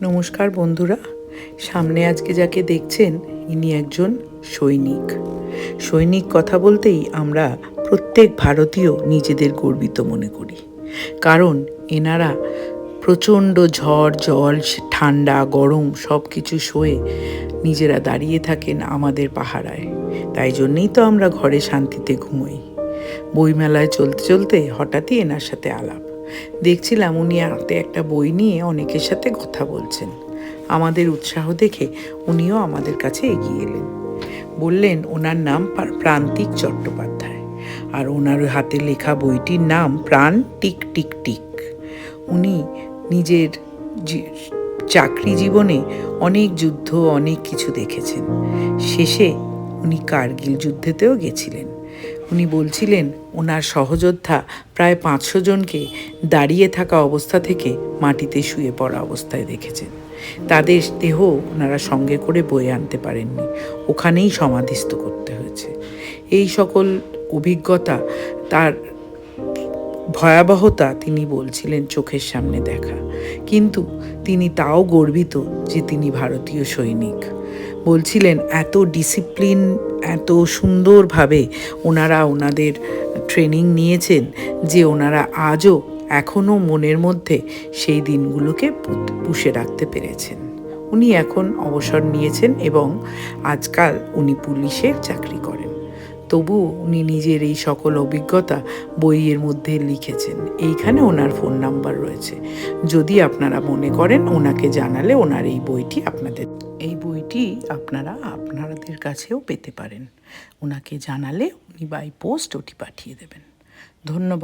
নমস্কার বন্ধুরা, সামনে আজকে যাকে দেখছেন ইনি একজন সৈনিক। সৈনিক কথা বলতেই আমরা প্রত্যেক ভারতীয় নিজেদের গর্বিত মনে করি, কারণ এনারা প্রচণ্ড ঝড় জল ঠান্ডা গরম সব কিছু সয়ে নিজেরা দাঁড়িয়ে থাকেন আমাদের পাহারায়। তাই জন্যেই তো আমরা ঘরে শান্তিতে ঘুমোই। বইমেলায় চলতে চলতে হঠাৎই এনার সাথে আলাপ। দেখছিলাম উনি হাতে একটা বই নিয়ে অনেকের সাথে কথা বলছেন। আমাদের উৎসাহ দেখে উনিও আমাদের কাছে এগিয়ে এলেন। বললেন ওনার নাম প্রান্তিক চট্টোপাধ্যায়, আর ওনার হাতে লেখা বইটির নাম প্রাণ টিক টিক টিক। উনি নিজের চাকরি জীবনে অনেক যুদ্ধ অনেক কিছু দেখেছেন। শেষে উনি কার্গিল যুদ্ধেতেও গেছিলেন। উনি বলছিলেন ওনার সহযোদ্ধা প্রায় 500 জনকে দাঁড়িয়ে থাকা অবস্থা থেকে মাটিতে শুয়ে পড়া অবস্থায় দেখেছেন। তাদের দেহ ওনারা সঙ্গে করে বয়ে আনতে পারেননি, ওখানেই সমাধিস্থ করতে হয়েছে। এই সকল অভিজ্ঞতা, তার ভয়াবহতা তিনি বলছিলেন চোখের সামনে দেখা, কিন্তু তিনি তাও গর্বিত যে তিনি ভারতীয় সৈনিক। বলছিলেন এত ডিসিপ্লিন, এত সুন্দরভাবে ওনারা ওনাদের ট্রেনিং নিয়েছেন যে ওনারা আজও এখনও মনের মধ্যে সেই দিনগুলোকে পুষে রাখতে পেরেছেন। উনি এখন অবসর নিয়েছেন এবং আজকাল উনি পুলিশের চাকরি করেন। তবুও উনি নিজের এই সকল অভিজ্ঞতা বইয়ের মধ্যে লিখেছেন। এইখানে ওনার ফোন নাম্বার রয়েছে, যদি আপনারা মনে করেন ওনাকে জানালে ওনার এই বইটি আপনাদের কাছেও পেতে পারেন। ওনাকে জানালে উনি বাই পোস্ট ওটি পাঠিয়ে দেবেন। ধন্যবাদ।